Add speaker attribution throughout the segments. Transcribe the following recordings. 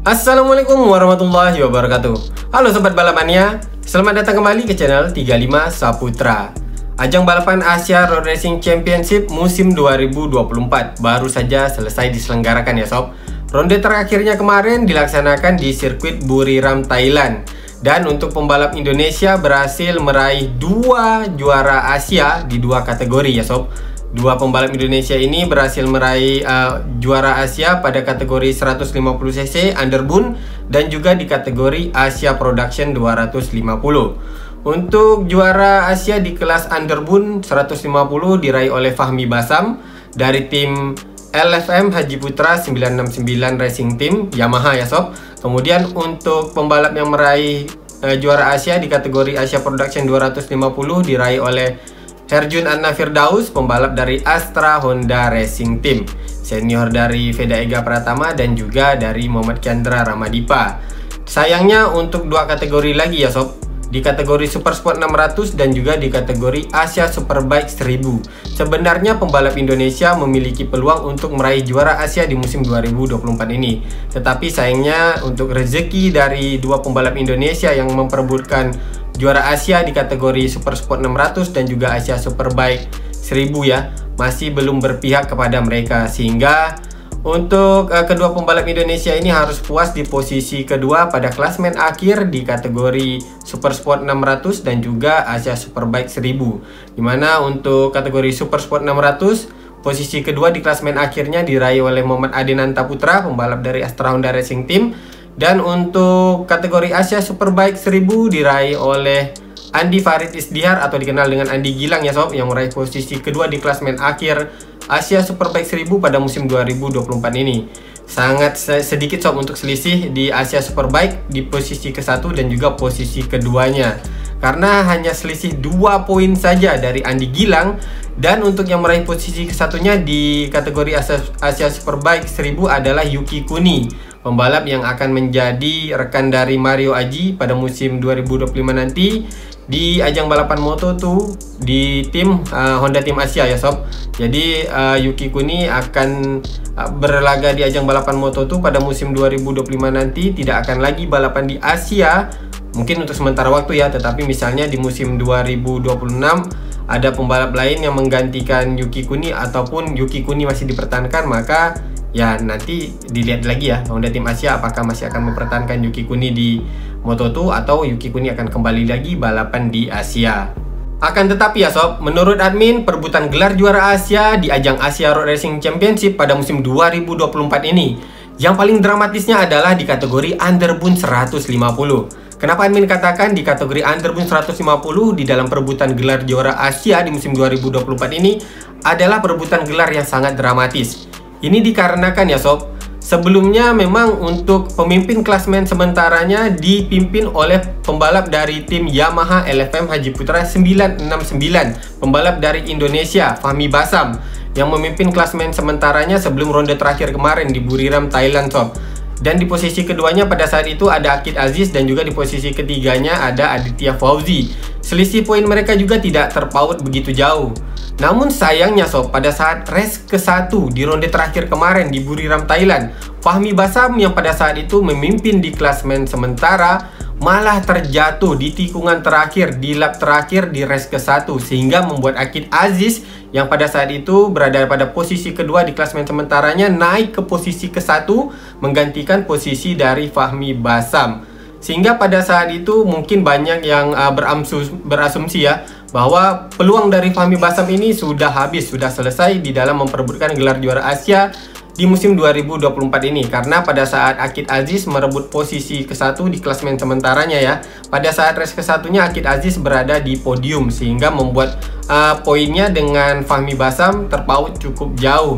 Speaker 1: Assalamualaikum warahmatullahi wabarakatuh. Halo Sobat Balapania, selamat datang kembali ke channel 35 Saputra. Ajang balapan Asia Road Racing Championship musim 2024 baru saja selesai diselenggarakan ya sob. Ronde terakhirnya kemarin dilaksanakan di sirkuit Buriram, Thailand. Dan untuk pembalap Indonesia berhasil meraih 2 juara Asia di 2 kategori ya sob. Dua pembalap Indonesia ini berhasil meraih juara Asia pada kategori 150cc Underbone dan juga di kategori Asia Production 250. Untuk juara Asia di kelas Underbone 150 diraih oleh Fahmi Basam dari tim LFM Haji Putra 969 Racing Team Yamaha ya sob. Kemudian untuk pembalap yang meraih juara Asia di kategori Asia Production 250 diraih oleh Herjun Anna Firdaus, pembalap dari Astra Honda Racing Team, senior dari Veda Ega Pratama dan juga dari Muhammad Chandra Ramadipa. Sayangnya untuk 2 kategori lagi ya sob, di kategori Super Sport 600 dan juga di kategori Asia Superbike 1000. Sebenarnya pembalap Indonesia memiliki peluang untuk meraih juara Asia di musim 2024 ini. Tetapi sayangnya untuk rezeki dari 2 pembalap Indonesia yang memperebutkan juara Asia di kategori Super Sport 600 dan juga Asia Superbike 1000 ya, masih belum berpihak kepada mereka, sehingga untuk kedua pembalap Indonesia ini harus puas di posisi kedua pada klasmen akhir di kategori Super Sport 600 dan juga Asia Superbike 1000. Dimana untuk kategori Super Sport 600 posisi kedua di klasmen akhirnya diraih oleh Muhammad Adenanta Putra, pembalap dari Astra Honda Racing Team. Dan untuk kategori Asia Superbike 1000 diraih oleh Andi Farid Isdihar atau dikenal dengan Andi Gilang ya sob, yang meraih posisi kedua di klasmen akhir Asia Superbike 1000 pada musim 2024 ini. Sangat sedikit sob untuk selisih di Asia Superbike di posisi ke-1 dan juga posisi keduanya, karena hanya selisih 2 poin saja dari Andi Gilang. Dan untuk yang meraih posisi ke-1-nya di kategori Asia Superbike 1000 adalah Yuki Kuni, pembalap yang akan menjadi rekan dari Mario Aji pada musim 2025 nanti di ajang balapan Moto2 di tim Honda Team Asia ya sob. Jadi Yuki Kuni akan berlaga di ajang balapan Moto2 pada musim 2025 nanti, tidak akan lagi balapan di Asia mungkin untuk sementara waktu ya, tetapi misalnya di musim 2026 ada pembalap lain yang menggantikan Yuki Kuni ataupun Yuki Kuni masih dipertahankan, maka ya nanti dilihat lagi ya Honda Team Asia apakah masih akan mempertahankan Yuki Kuni di Moto2 atau Yuki Kuni akan kembali lagi balapan di Asia. Akan tetapi ya sob, menurut admin, perebutan gelar juara Asia di ajang Asia Road Racing Championship pada musim 2024 ini yang paling dramatisnya adalah di kategori Underbone 150. Kenapa admin katakan di kategori Underbone 150 di dalam perebutan gelar juara Asia di musim 2024 ini adalah perebutan gelar yang sangat dramatis? Ini dikarenakan ya sob, sebelumnya memang untuk pemimpin klasmen sementaranya dipimpin oleh pembalap dari tim Yamaha LFM Haji Putra 969, pembalap dari Indonesia Fahmi Basam, yang memimpin klasmen sementaranya sebelum ronde terakhir kemarin di Buriram, Thailand sob. Dan di posisi keduanya pada saat itu ada Akid Aziz dan juga di posisi ketiganya ada Aditya Fauzi. Selisih poin mereka juga tidak terpaut begitu jauh. Namun sayangnya sob, pada saat race ke-1 di ronde terakhir kemarin di Buriram, Thailand, Fahmi Basam yang pada saat itu memimpin di klasmen sementara malah terjatuh di tikungan terakhir, di lap terakhir di race ke-1, sehingga membuat Akid Aziz yang pada saat itu berada pada posisi kedua di klasmen sementaranya naik ke posisi ke-1 menggantikan posisi dari Fahmi Basam. Sehingga pada saat itu mungkin banyak yang berasumsi ya bahwa peluang dari Fahmi Basam ini sudah habis, sudah selesai di dalam memperebutkan gelar juara Asia di musim 2024 ini, karena pada saat Akid Aziz merebut posisi ke-1 di klasmen sementaranya ya, pada saat race ke-1-nya Akid Aziz berada di podium, sehingga membuat poinnya dengan Fahmi Basam terpaut cukup jauh.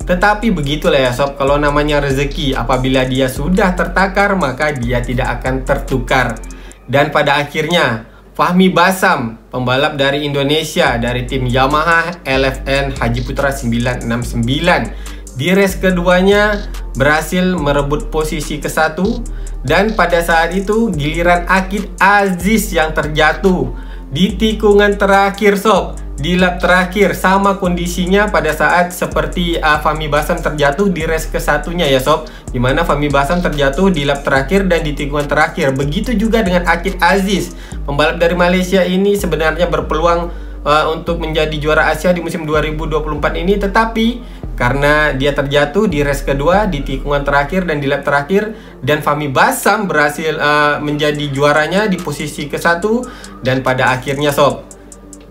Speaker 1: Tetapi begitulah ya sob, kalau namanya rezeki, apabila dia sudah tertakar maka dia tidak akan tertukar. Dan pada akhirnya Fahmi Basam, pembalap dari Indonesia dari tim Yamaha LFN Haji Putra 969, di race keduanya berhasil merebut posisi ke-1. Dan pada saat itu giliran Akid Aziz yang terjatuh di tikungan terakhir sob. Di lap terakhir sama kondisinya pada saat seperti Fahmi Basam terjatuh di race ke-1-nya ya sob. di mana Fahmi Basam terjatuh di lap terakhir dan di tikungan terakhir. Begitu juga dengan Akid Aziz. Pembalap dari Malaysia ini sebenarnya berpeluang untuk menjadi juara Asia di musim 2024 ini, tetapi karena dia terjatuh di race kedua, di tikungan terakhir dan di lap terakhir, dan Fahmi Basam berhasil menjadi juaranya di posisi ke-1. Dan pada akhirnya sob,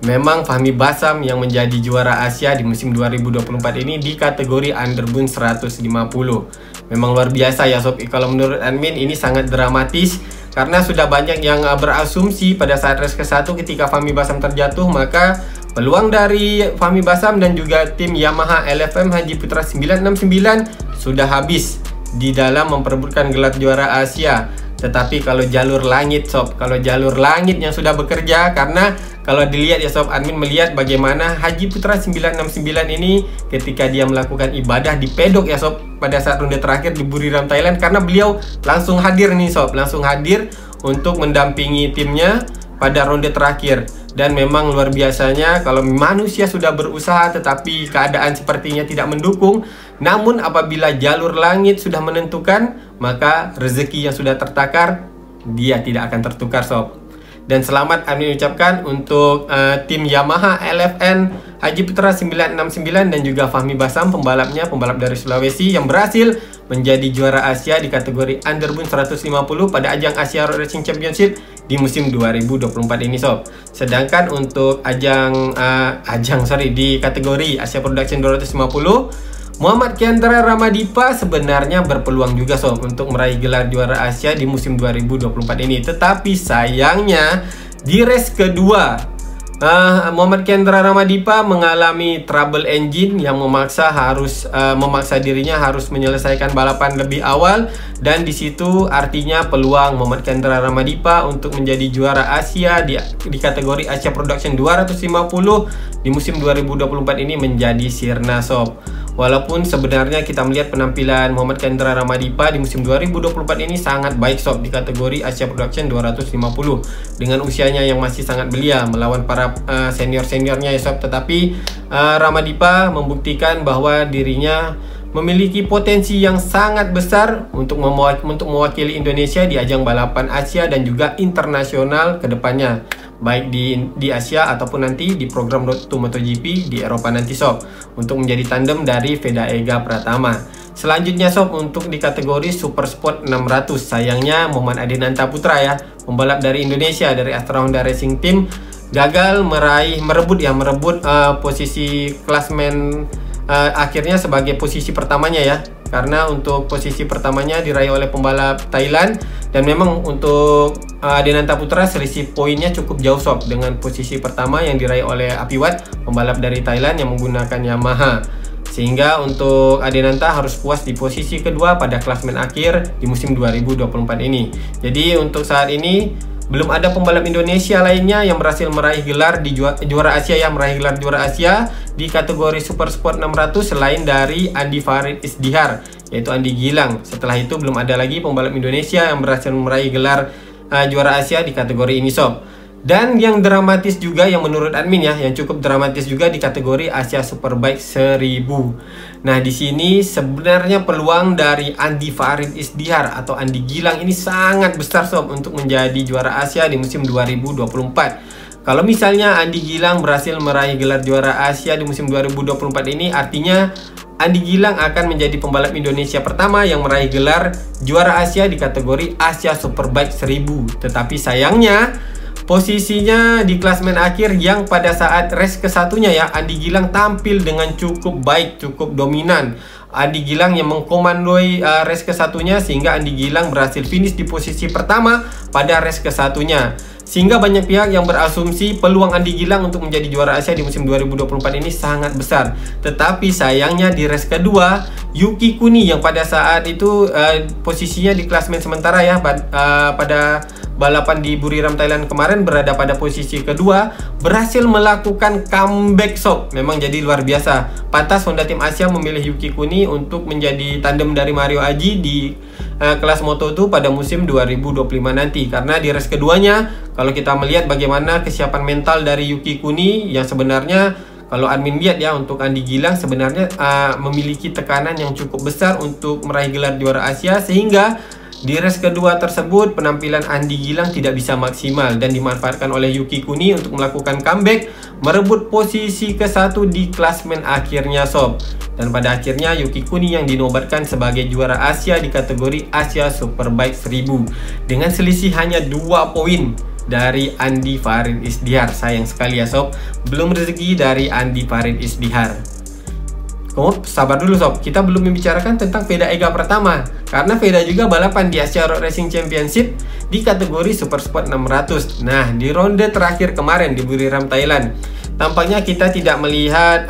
Speaker 1: memang Fahmi Basam yang menjadi juara Asia di musim 2024 ini di kategori Underbun 150. Memang luar biasa ya sob. Kalau menurut admin ini sangat dramatis, karena sudah banyak yang berasumsi pada saat race ke-1 ketika Fahmi Basam terjatuh, maka peluang dari Fahmi Basam dan juga tim Yamaha LFM Haji Putra 969 sudah habis di dalam memperebutkan gelar juara Asia. Tetapi kalau jalur langit sob, kalau jalur langit yang sudah bekerja, karena kalau dilihat ya sob, admin melihat bagaimana Haji Putra 969 ini ketika dia melakukan ibadah di pedok ya sob, pada saat ronde terakhir di Buriram Thailand, karena beliau langsung hadir nih sob, langsung hadir untuk mendampingi timnya pada ronde terakhir. Dan memang luar biasanya kalau manusia sudah berusaha tetapi keadaan sepertinya tidak mendukung. Namun apabila jalur langit sudah menentukan, maka rezeki yang sudah tertakar dia tidak akan tertukar sob. Dan selamat admin ucapkan untuk tim Yamaha LFN Haji Putra 969 dan juga Fahmi Basam, pembalapnya, pembalap dari Sulawesi yang berhasil menjadi juara Asia di kategori Underbun 150 pada ajang Asia Road Racing Championship di musim 2024 ini sob. Sedangkan untuk di kategori Asia Production 250, Muhammad Kiandra Ramadipa sebenarnya berpeluang juga sob untuk meraih gelar juara Asia di musim 2024 ini. Tetapi sayangnya di race kedua Muhammad Kiandra Ramadipa mengalami trouble engine yang memaksa dirinya harus menyelesaikan balapan lebih awal, dan di situ artinya peluang Muhammad Kiandra Ramadipa untuk menjadi juara Asia di kategori Asia Production 250 di musim 2024 ini menjadi sirna sob. Walaupun sebenarnya kita melihat penampilan Muhammad Kiandra Ramadipa di musim 2024 ini sangat baik sob di kategori Asia Production 250 dengan usianya yang masih sangat belia melawan para senior-seniornya ya sob. Tetapi Ramadipa membuktikan bahwa dirinya memiliki potensi yang sangat besar untuk mewakili Indonesia di ajang balapan Asia dan juga internasional ke depannya, baik di Asia ataupun nanti di program Road to MotoGP di Eropa nanti sob, untuk menjadi tandem dari Veda Ega Pratama. Selanjutnya sob, untuk di kategori Super Sport 600, sayangnya Muhammad Adinanta Putra ya, pembalap dari Indonesia dari Astra Honda Racing Team, gagal merebut posisi klasmen akhirnya sebagai posisi pertamanya ya, karena untuk posisi pertamanya diraih oleh pembalap Thailand. Dan memang untuk Adinanta Putra selisih poinnya cukup jauh sob dengan posisi pertama yang diraih oleh Apiwat, pembalap dari Thailand yang menggunakan Yamaha, sehingga untuk Adinanta harus puas di posisi kedua pada klasmen akhir di musim 2024 ini. Jadi untuk saat ini belum ada pembalap Indonesia lainnya yang berhasil meraih gelar di juara Asia meraih gelar juara Asia di kategori Super Sport 600 selain dari Andi Farid Isdihar, yaitu Andi Gilang. Setelah itu belum ada lagi pembalap Indonesia yang berhasil meraih gelar juara Asia di kategori ini sob. Dan yang dramatis juga, yang menurut admin ya, yang cukup dramatis juga di kategori Asia Superbike 1000. Nah, di sini sebenarnya peluang dari Andi Farid Isdihar atau Andi Gilang ini sangat besar sob untuk menjadi juara Asia di musim 2024. Kalau misalnya Andi Gilang berhasil meraih gelar juara Asia di musim 2024 ini, artinya Andi Gilang akan menjadi pembalap Indonesia pertama yang meraih gelar juara Asia di kategori Asia Superbike 1000. Tetapi sayangnya posisinya di klasmen akhir yang pada saat race ke-1-nya ya, Andi Gilang tampil dengan cukup baik, cukup dominan. Andi Gilang yang mengkomandoi race ke-1-nya, sehingga Andi Gilang berhasil finish di posisi pertama pada race ke-1-nya. Sehingga banyak pihak yang berasumsi peluang Andi Gilang untuk menjadi juara Asia di musim 2024 ini sangat besar. Tetapi sayangnya di race kedua, Yuki Kuni yang pada saat itu posisinya di klasmen sementara ya, pada balapan di Buriram Thailand kemarin berada pada posisi kedua, berhasil melakukan comeback sob. Memang jadi luar biasa. Pantas Honda Tim Asia memilih Yuki Kuni untuk menjadi tandem dari Mario Aji di kelas Moto2 pada musim 2025 nanti. Karena di race keduanya, kalau kita melihat bagaimana kesiapan mental dari Yuki Kuni yang sebenarnya kalau admin lihat ya, untuk Andi Gilang sebenarnya memiliki tekanan yang cukup besar untuk meraih gelar juara Asia, sehingga di race kedua tersebut penampilan Andi Gilang tidak bisa maksimal dan dimanfaatkan oleh Yuki Kuni untuk melakukan comeback, merebut posisi ke-1 di klasmen akhirnya sob. Dan pada akhirnya Yuki Kuni yang dinobatkan sebagai juara Asia di kategori Asia Superbike 1000 dengan selisih hanya 2 poin dari Andi Farid Isdihar. Sayang sekali ya sob, belum rezeki dari Andi Farid Isdihar. Sabar dulu sob, kita belum membicarakan tentang Veda Ega Pratama, karena Veda juga balapan di Asia Road Racing Championship di kategori Super Sport 600. Nah, di ronde terakhir kemarin di Buriram, Thailand, tampaknya kita tidak melihat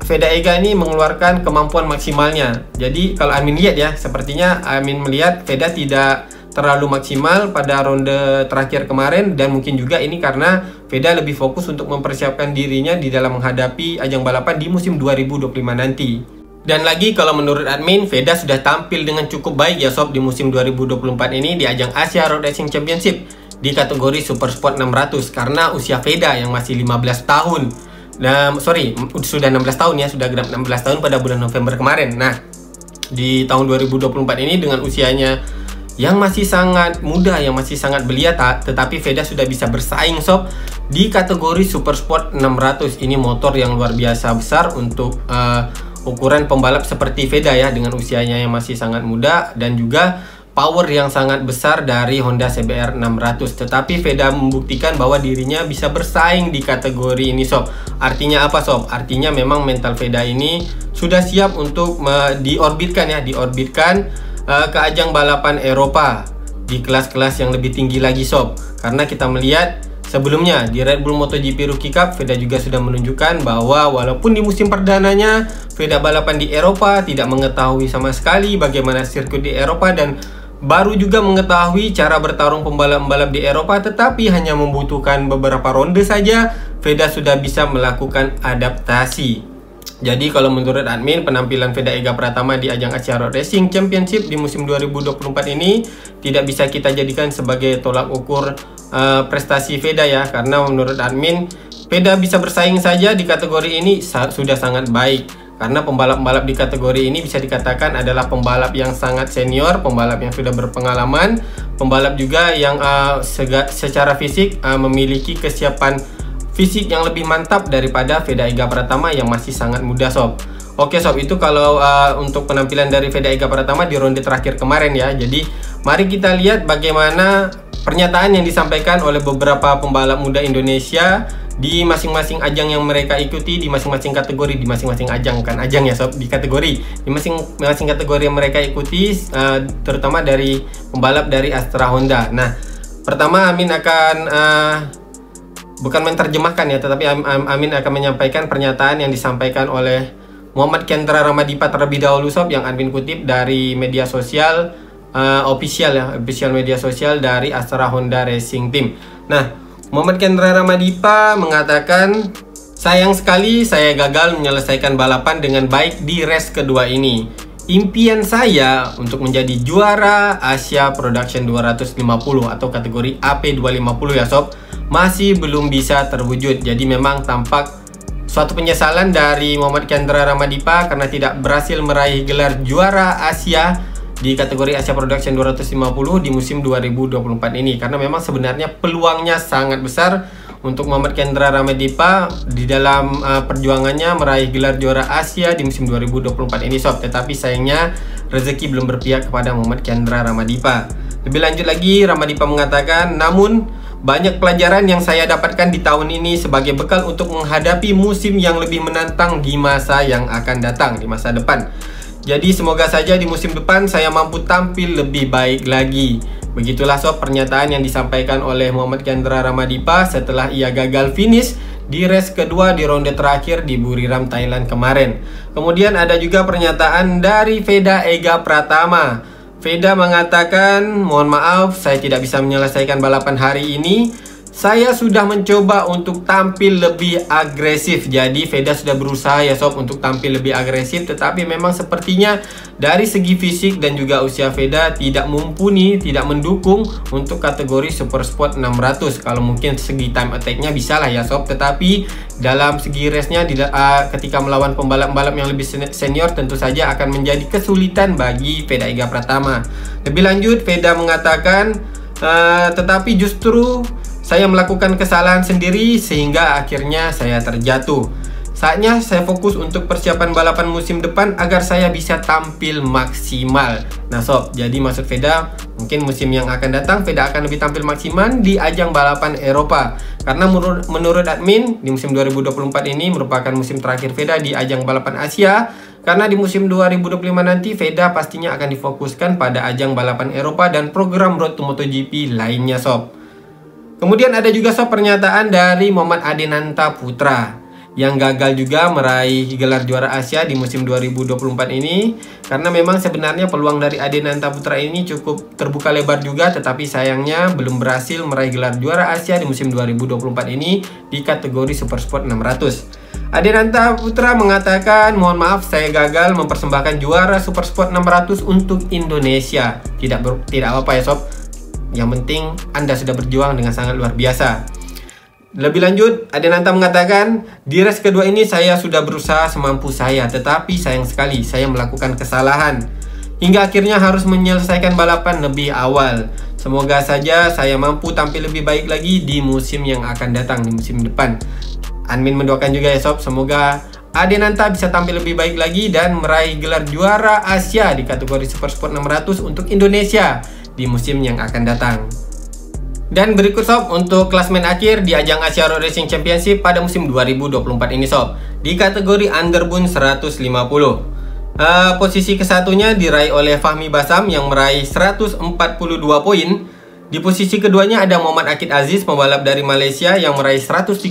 Speaker 1: Veda Ega ini mengeluarkan kemampuan maksimalnya. Jadi kalau Amin lihat ya, sepertinya Amin melihat Veda tidak terlalu maksimal pada ronde terakhir kemarin, dan mungkin juga ini karena Veda lebih fokus untuk mempersiapkan dirinya di dalam menghadapi ajang balapan di musim 2025 nanti. Dan lagi kalau menurut admin, Veda sudah tampil dengan cukup baik ya sob di musim 2024 ini di ajang Asia Road Racing Championship di kategori Super Sport 600, karena usia Veda yang masih 15 tahun. Nah, sudah 16 tahun ya, sudah genap 16 tahun pada bulan November kemarin. Nah, di tahun 2024 ini dengan usianya yang masih sangat muda, yang masih sangat belia, tetapi Veda sudah bisa bersaing sob di kategori Super Sport 600. Ini motor yang luar biasa besar untuk ukuran pembalap seperti Veda ya, dengan usianya yang masih sangat muda dan juga power yang sangat besar dari Honda CBR 600. Tetapi Veda membuktikan bahwa dirinya bisa bersaing di kategori ini sob. Artinya apa sob? Artinya memang mental Veda ini sudah siap untuk diorbitkan ke ajang balapan Eropa di kelas-kelas yang lebih tinggi lagi sob. Karena kita melihat sebelumnya di Red Bull MotoGP Rookie Cup, Veda juga sudah menunjukkan bahwa walaupun di musim perdananya Veda balapan di Eropa, tidak mengetahui sama sekali bagaimana sirkuit di Eropa dan baru juga mengetahui cara bertarung pembalap-pembalap di Eropa, tetapi hanya membutuhkan beberapa ronde saja Veda sudah bisa melakukan adaptasi. Jadi kalau menurut admin, penampilan Veda Ega Pratama di ajang Asia Road Racing Championship di musim 2024 ini tidak bisa kita jadikan sebagai tolak ukur prestasi Veda ya, karena menurut admin Veda bisa bersaing saja di kategori ini sudah sangat baik. Karena pembalap-pembalap di kategori ini bisa dikatakan adalah pembalap yang sangat senior, pembalap yang sudah berpengalaman, pembalap juga yang secara fisik memiliki kesiapan fisik yang lebih mantap daripada Veda Ega Pratama yang masih sangat muda sob. Oke sob, itu kalau untuk penampilan dari Veda Ega Pratama di ronde terakhir kemarin ya. Jadi mari kita lihat bagaimana pernyataan yang disampaikan oleh beberapa pembalap muda Indonesia di masing-masing ajang yang mereka ikuti, di masing-masing kategori, di masing-masing ajang, kan ajang ya sob, di kategori, di masing-masing kategori yang mereka ikuti, terutama dari pembalap dari Astra Honda. Nah, pertama Amin akan bukan menerjemahkan ya, tetapi Amin akan menyampaikan pernyataan yang disampaikan oleh Muhammad Kendra Ramadipa terlebih dahulu sob, yang Amin kutip dari media sosial official media sosial dari Astra Honda Racing Team. Nah, Muhammad Kendra Ramadipa mengatakan, sayang sekali saya gagal menyelesaikan balapan dengan baik di race kedua ini. Impian saya untuk menjadi juara Asia Production 250 atau kategori AP250 ya sob, masih belum bisa terwujud. Jadi memang tampak suatu penyesalan dari Muhammad Kendra Ramadipa karena tidak berhasil meraih gelar juara Asia di kategori Asia Production 250 di musim 2024 ini, karena memang sebenarnya peluangnya sangat besar untuk Muhammad Kendra Ramadipa di dalam perjuangannya meraih gelar juara Asia di musim 2024 ini sob. Tetapi sayangnya rezeki belum berpihak kepada Muhammad Kendra Ramadipa. Lebih lanjut lagi, Ramadipa mengatakan, namun banyak pelajaran yang saya dapatkan di tahun ini sebagai bekal untuk menghadapi musim yang lebih menantang di masa yang akan datang, di masa depan. Jadi semoga saja di musim depan saya mampu tampil lebih baik lagi. Begitulah sob pernyataan yang disampaikan oleh Muhammad Kendra Ramadipa setelah ia gagal finish di race kedua di ronde terakhir di Buriram, Thailand kemarin. Kemudian ada juga pernyataan dari Veda Ega Pratama. Veda mengatakan, mohon maaf saya tidak bisa menyelesaikan balapan hari ini. saya sudah mencoba untuk tampil lebih agresif. Jadi Veda sudah berusaha ya sob untuk tampil lebih agresif, tetapi memang sepertinya dari segi fisik dan juga usia Veda tidak mumpuni, tidak mendukung untuk kategori Super Sport 600. Kalau mungkin segi time attack-nya bisa lah ya sob, tetapi dalam segi race-nya ketika melawan pembalap-pembalap yang lebih senior tentu saja akan menjadi kesulitan bagi Veda Iga Pratama. Lebih lanjut, Veda mengatakan tetapi justru saya melakukan kesalahan sendiri sehingga akhirnya saya terjatuh. Saatnya saya fokus untuk persiapan balapan musim depan agar saya bisa tampil maksimal. Nah sob, jadi maksud Veda mungkin musim yang akan datang Veda akan lebih tampil maksimal di ajang balapan Eropa. Karena menurut admin di musim 2024 ini merupakan musim terakhir Veda di ajang balapan Asia. Karena di musim 2025 nanti Veda pastinya akan difokuskan pada ajang balapan Eropa dan program Road to MotoGP lainnya sob. Kemudian ada juga sob pernyataan dari Muhammad Adenanta Putra yang gagal juga meraih gelar juara Asia di musim 2024 ini. Karena memang sebenarnya peluang dari Adenanta Putra ini cukup terbuka lebar juga, tetapi sayangnya belum berhasil meraih gelar juara Asia di musim 2024 ini di kategori Super Sport 600. Adenanta Putra mengatakan, mohon maaf saya gagal mempersembahkan juara Super Sport 600 untuk Indonesia. Tidak apa-apa ya sob, yang penting Anda sudah berjuang dengan sangat luar biasa. Lebih lanjut, Adenanta mengatakan, di race kedua ini saya sudah berusaha semampu saya, tetapi sayang sekali saya melakukan kesalahan hingga akhirnya harus menyelesaikan balapan lebih awal. Semoga saja saya mampu tampil lebih baik lagi di musim yang akan datang, di musim depan. Admin mendoakan juga ya sob, semoga Adenanta bisa tampil lebih baik lagi dan meraih gelar juara Asia di kategori Super Sport 600 untuk Indonesia di musim yang akan datang. Dan berikut sob untuk klasmen akhir di ajang Asia Road Racing Championship pada musim 2024 ini sob. Di kategori Underbun 150, posisi kesatunya diraih oleh Fahmi Basam yang meraih 142 poin. Di posisi keduanya ada Muhammad Akid Aziz, pembalap dari Malaysia yang meraih 131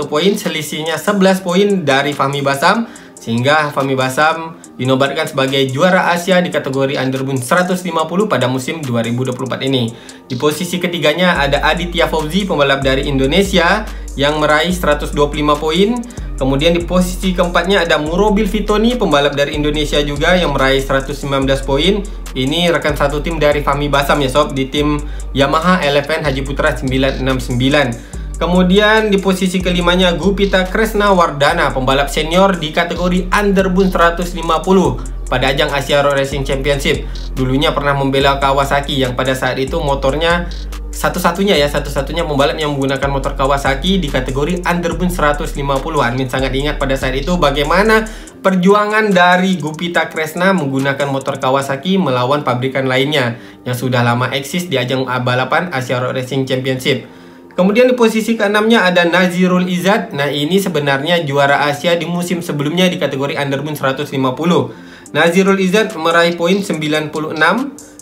Speaker 1: poin, selisihnya 11 poin dari Fahmi Basam, sehingga Fahmi Basam dinobatkan sebagai juara Asia di kategori Underbun 150 pada musim 2024 ini. Di posisi ketiganya ada Aditya Fauzi, pembalap dari Indonesia yang meraih 125 poin. Kemudian di posisi keempatnya ada Murobil Fitoni, pembalap dari Indonesia juga yang meraih 119 poin. Ini rekan satu tim dari Fahmi Basam ya sob, di tim Yamaha Eleven Haji Putra 969. Kemudian di posisi kelimanya Gupita Kresna Wardana, pembalap senior di kategori Underbun 150 pada ajang Asia Road Racing Championship. Dulunya pernah membela Kawasaki yang pada saat itu motornya satu-satunya pembalap yang menggunakan motor Kawasaki di kategori Underbun 150. Admin sangat ingat pada saat itu bagaimana perjuangan dari Gupita Kresna menggunakan motor Kawasaki melawan pabrikan lainnya yang sudah lama eksis di ajang balapan Asia Road Racing Championship. Kemudian di posisi keenamnya ada Nazirul Izzat. Nah ini sebenarnya juara Asia di musim sebelumnya di kategori Underbun 150. Nazirul Izzat meraih poin 96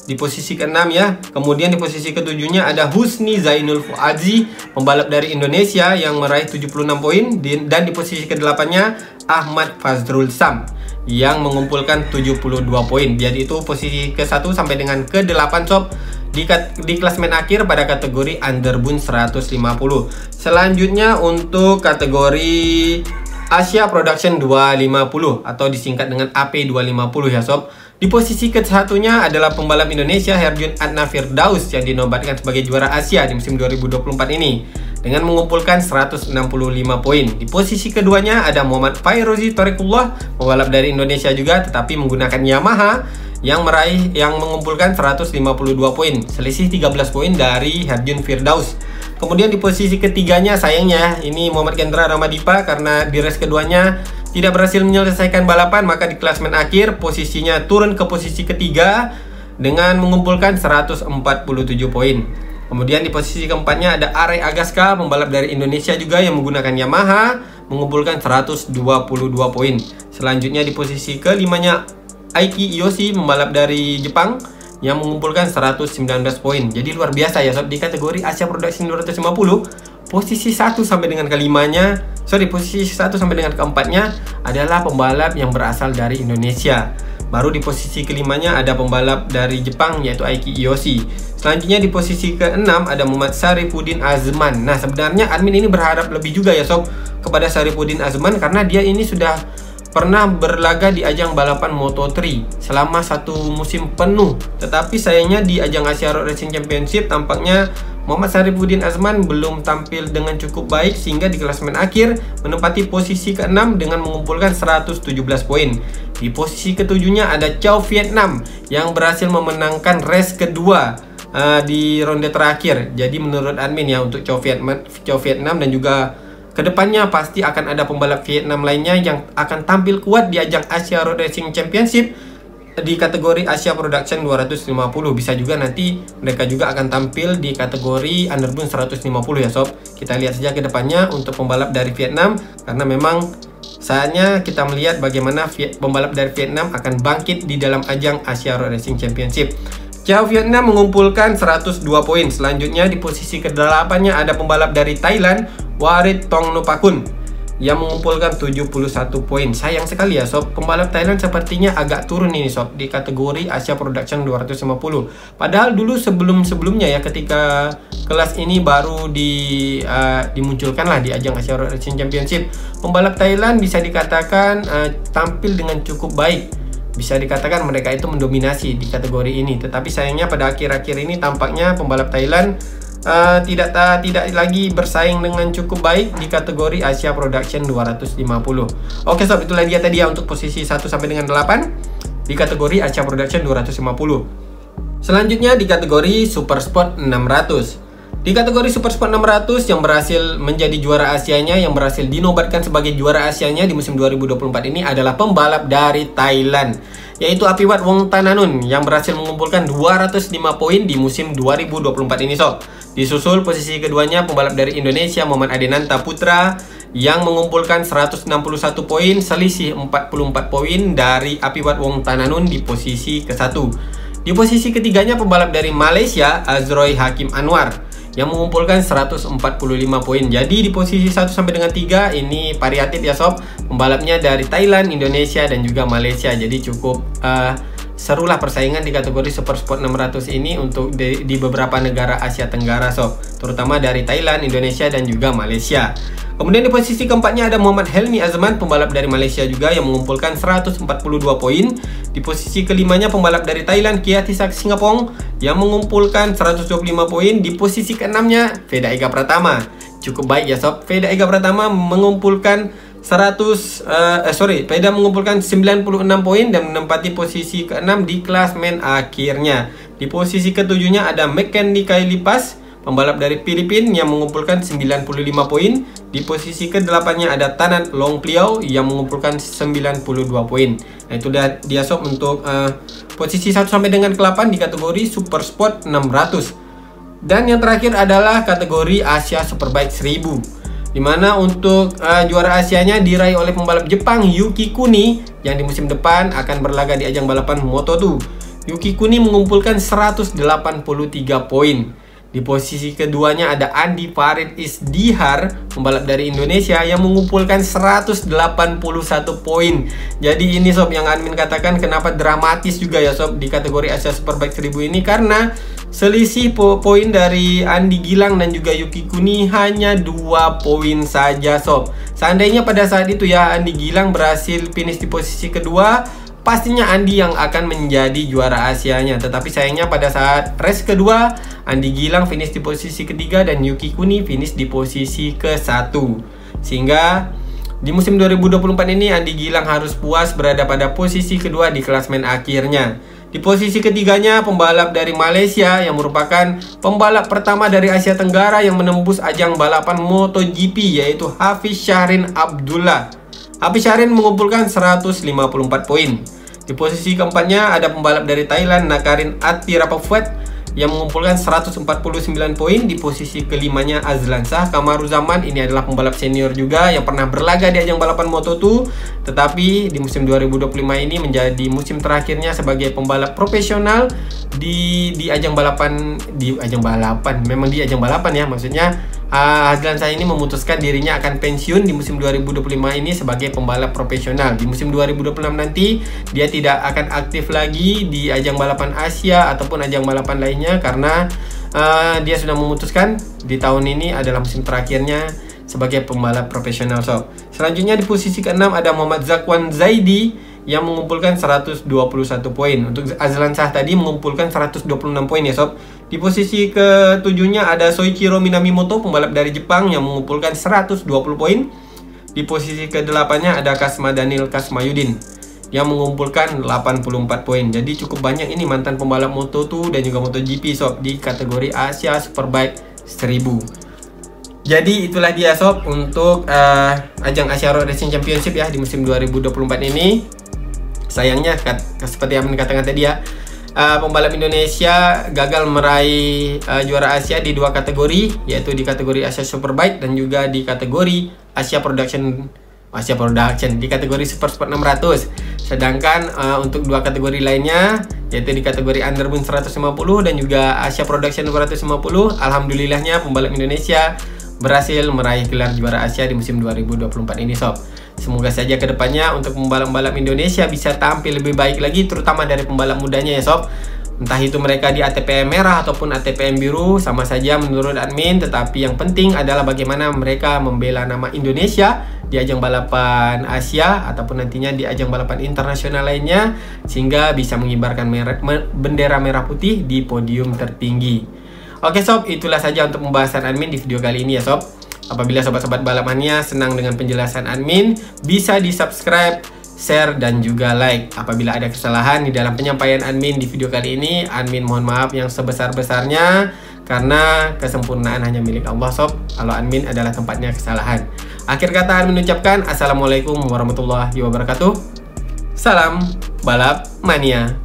Speaker 1: di posisi ke-6 ya. Kemudian di posisi ketujuhnya ada Husni Zainul Fuadzi, pembalap dari Indonesia yang meraih 76 poin. Dan di posisi ke-8-nya Ahmad Fazrul Sam yang mengumpulkan 72 poin. Jadi itu posisi ke-1 sampai dengan ke-8 sob di klasmen akhir pada kategori Underbun 150. Selanjutnya untuk kategori Asia Production 250 atau disingkat dengan AP250 ya sob. Di posisi ke-1-nya adalah pembalap Indonesia Herjun Adna Firdaus yang dinobatkan sebagai juara Asia di musim 2024 ini dengan mengumpulkan 165 poin. Di posisi keduanya ada Muhammad Fairozi Torekullah, pembalap dari Indonesia juga tetapi menggunakan Yamaha yang mengumpulkan 152 poin, selisih 13 poin dari Herjun Firdaus. Kemudian di posisi ketiganya sayangnya ini Muhammad Gendra Ramadipa karena di race keduanya tidak berhasil menyelesaikan balapan, maka di klasmen akhir posisinya turun ke posisi ketiga dengan mengumpulkan 147 poin. Kemudian di posisi keempatnya ada Are Agaska, pembalap dari Indonesia juga yang menggunakan Yamaha, mengumpulkan 122 poin. Selanjutnya di posisi kelimanya Aiki Yoshi, pembalap dari Jepang yang mengumpulkan 119 poin. Jadi luar biasa ya sob, di kategori Asia Production 250 posisi 1 sampai dengan posisi 1 sampai dengan keempatnya adalah pembalap yang berasal dari Indonesia. Baru di posisi kelimanya ada pembalap dari Jepang yaitu Aiki Iyoshi. Selanjutnya di posisi ke-6 ada Muhammad Sarifuddin Azman. Nah, sebenarnya admin ini berharap lebih juga ya sob kepada Sarifuddin Azman, karena dia ini sudah pernah berlaga di ajang balapan Moto3 selama 1 musim penuh. Tetapi sayangnya di ajang Asia Road Racing Championship tampaknya Muhammad Sarifuddin Azman belum tampil dengan cukup baik, sehingga di klasemen akhir menempati posisi ke-6 dengan mengumpulkan 117 poin. Di posisi ke-7-nya ada Chow Vietnam yang berhasil memenangkan race kedua di ronde terakhir. Jadi menurut admin ya, untuk Chow Vietnam dan juga kedepannya pasti akan ada pembalap Vietnam lainnya yang akan tampil kuat di ajang Asia Road Racing Championship di kategori Asia Production 250. Bisa juga nanti mereka juga akan tampil di kategori Underbone 150 ya sob. Kita lihat saja ke depannya untuk pembalap dari Vietnam, karena memang saatnya kita melihat bagaimana pembalap dari Vietnam akan bangkit di dalam ajang Asia Road Racing Championship. Chow Vietnam mengumpulkan 102 poin. Selanjutnya di posisi ke-8-nya ada pembalap dari Thailand, Warit Tongnopakun, yang mengumpulkan 71 poin. Sayang sekali ya sob, pembalap Thailand sepertinya agak turun ini sob di kategori Asia Production 250. Padahal dulu sebelumnya ya, ketika kelas ini baru dimunculkan lah di ajang Asia Road Racing Championship, pembalap Thailand bisa dikatakan tampil dengan cukup baik. Bisa dikatakan mereka itu mendominasi di kategori ini. Tetapi sayangnya pada akhir-akhir ini tampaknya pembalap Thailand tidak lagi bersaing dengan cukup baik di kategori Asia Production 250. Oke sob, itulah dia tadi ya untuk posisi 1 sampai dengan 8 di kategori Asia Production 250. Selanjutnya di kategori Super Sport 600. Di kategori Super Sport 600 yang berhasil menjadi juara Asianya, yang berhasil dinobatkan sebagai juara Asianya di musim 2024 ini adalah pembalap dari Thailand, yaitu Apiwat Wongtananun, yang berhasil mengumpulkan 205 poin di musim 2024 ini sob. Disusul posisi keduanya pembalap dari Indonesia Muhammad Adenanta Putra yang mengumpulkan 161 poin, selisih 44 poin dari Apiwat Wongtananun di posisi ke-1. Di posisi ketiganya pembalap dari Malaysia Azroy Hakim Anwar yang mengumpulkan 145 poin. Jadi di posisi 1 sampai dengan 3 ini variatif ya sob, pembalapnya dari Thailand, Indonesia dan juga Malaysia. Jadi cukup serulah persaingan di kategori Super Sport 600 ini untuk di beberapa negara Asia Tenggara sob, terutama dari Thailand, Indonesia dan juga Malaysia. Kemudian di posisi keempatnya ada Muhammad Helmi Azman, pembalap dari Malaysia juga, yang mengumpulkan 142 poin. Di posisi kelimanya pembalap dari Thailand Kiatisak Singapong yang mengumpulkan 125 poin. Di posisi keenamnya Veda Ega Pratama. Cukup baik ya sob, Veda Ega Pratama mengumpulkan Veda mengumpulkan 96 poin dan menempati posisi ke-6 di klasmen akhirnya. Di posisi ketujuhnya ada Mekendi Kailipas, pembalap dari Filipina, yang mengumpulkan 95 poin. Di posisi ke-8-nya ada Tanat Longpliao yang mengumpulkan 92 poin. Nah, itu dia sob untuk posisi 1 sampai dengan ke-8 di kategori Super Sport 600. Dan yang terakhir adalah kategori Asia Superbike 1000, dimana untuk juara Asianya diraih oleh pembalap Jepang Yuki Kuni yang di musim depan akan berlaga di ajang balapan Moto2. Yuki Kuni mengumpulkan 183 poin. Di posisi keduanya ada Andi Farid Isdihar, pembalap dari Indonesia, yang mengumpulkan 181 poin. Jadi ini sob yang admin katakan kenapa dramatis juga ya sob di kategori Asia Superbike 1000 ini, karena selisih poin dari Andi Gilang dan juga Yuki Kuni hanya 2 poin saja sob. Seandainya pada saat itu ya Andi Gilang berhasil finish di posisi kedua, pastinya Andi yang akan menjadi juara Asianya. Tetapi sayangnya pada saat race kedua, Andi Gilang finish di posisi ketiga dan Yuki Kuni finish di posisi ke-1. Sehingga di musim 2024 ini Andi Gilang harus puas berada pada posisi kedua di klasmen akhirnya. Di posisi ketiganya pembalap dari Malaysia yang merupakan pembalap pertama dari Asia Tenggara yang menembus ajang balapan MotoGP, yaitu Hafiz Syahrin Abdullah. Hafiz Syahrin mengumpulkan 154 poin. Di posisi keempatnya ada pembalap dari Thailand Nakarin Atirapafuet yang mengumpulkan 149 poin. Di posisi kelimanya Azlan Shah Kamaruzaman, ini adalah pembalap senior juga yang pernah berlaga di ajang balapan Moto2, tetapi di musim 2025 ini menjadi musim terakhirnya sebagai pembalap profesional di ajang balapan, memang di ajang balapan ya, maksudnya Hazlan Shah ini memutuskan dirinya akan pensiun di musim 2025 ini sebagai pembalap profesional. Di musim 2026 nanti dia tidak akan aktif lagi di ajang balapan Asia ataupun ajang balapan lainnya, karena dia sudah memutuskan di tahun ini adalah musim terakhirnya sebagai pembalap profesional sob. Selanjutnya di posisi ke-6 ada Muhammad Zakwan Zaidi yang mengumpulkan 121 poin. Untuk Hazlan Shah tadi mengumpulkan 126 poin ya sob. Di posisi ke-7-nya ada Soichiro Minamimoto, pembalap dari Jepang yang mengumpulkan 120 poin. Di posisi ke-8-nya ada Kasma Daniel Kasmayudin yang mengumpulkan 84 poin. Jadi cukup banyak ini mantan pembalap Moto2 dan juga MotoGP sob di kategori Asia Superbike 1000. Jadi itulah dia sob untuk ajang Asia Road Racing Championship ya di musim 2024 ini. Sayangnya seperti yang dikatakan tadi ya, pembalap Indonesia gagal meraih juara Asia di dua kategori, yaitu di kategori Asia Superbike dan juga di kategori Asia Production di kategori Super Sport 600. Sedangkan untuk dua kategori lainnya, yaitu di kategori Underboost 150 dan juga Asia Production 250, alhamdulillahnya pembalap Indonesia berhasil meraih gelar juara Asia di musim 2024 ini sob. Semoga saja kedepannya untuk pembalap-pembalap Indonesia bisa tampil lebih baik lagi, terutama dari pembalap mudanya ya sob. Entah itu mereka di ATPM merah ataupun ATPM biru, sama saja menurut admin. Tetapi yang penting adalah bagaimana mereka membela nama Indonesia di ajang balapan Asia ataupun nantinya di ajang balapan internasional lainnya, sehingga bisa mengibarkan bendera merah putih di podium tertinggi. Oke sob, itulah saja untuk pembahasan admin di video kali ini ya sob. Apabila sobat-sobat balapannya senang dengan penjelasan admin, bisa di subscribe, share, dan juga like. Apabila ada kesalahan di dalam penyampaian admin di video kali ini, admin mohon maaf yang sebesar-besarnya, karena kesempurnaan hanya milik Allah sob. Kalau admin adalah tempatnya kesalahan. Akhir kata admin ucapkan Assalamualaikum warahmatullahi wabarakatuh. Salam balap mania.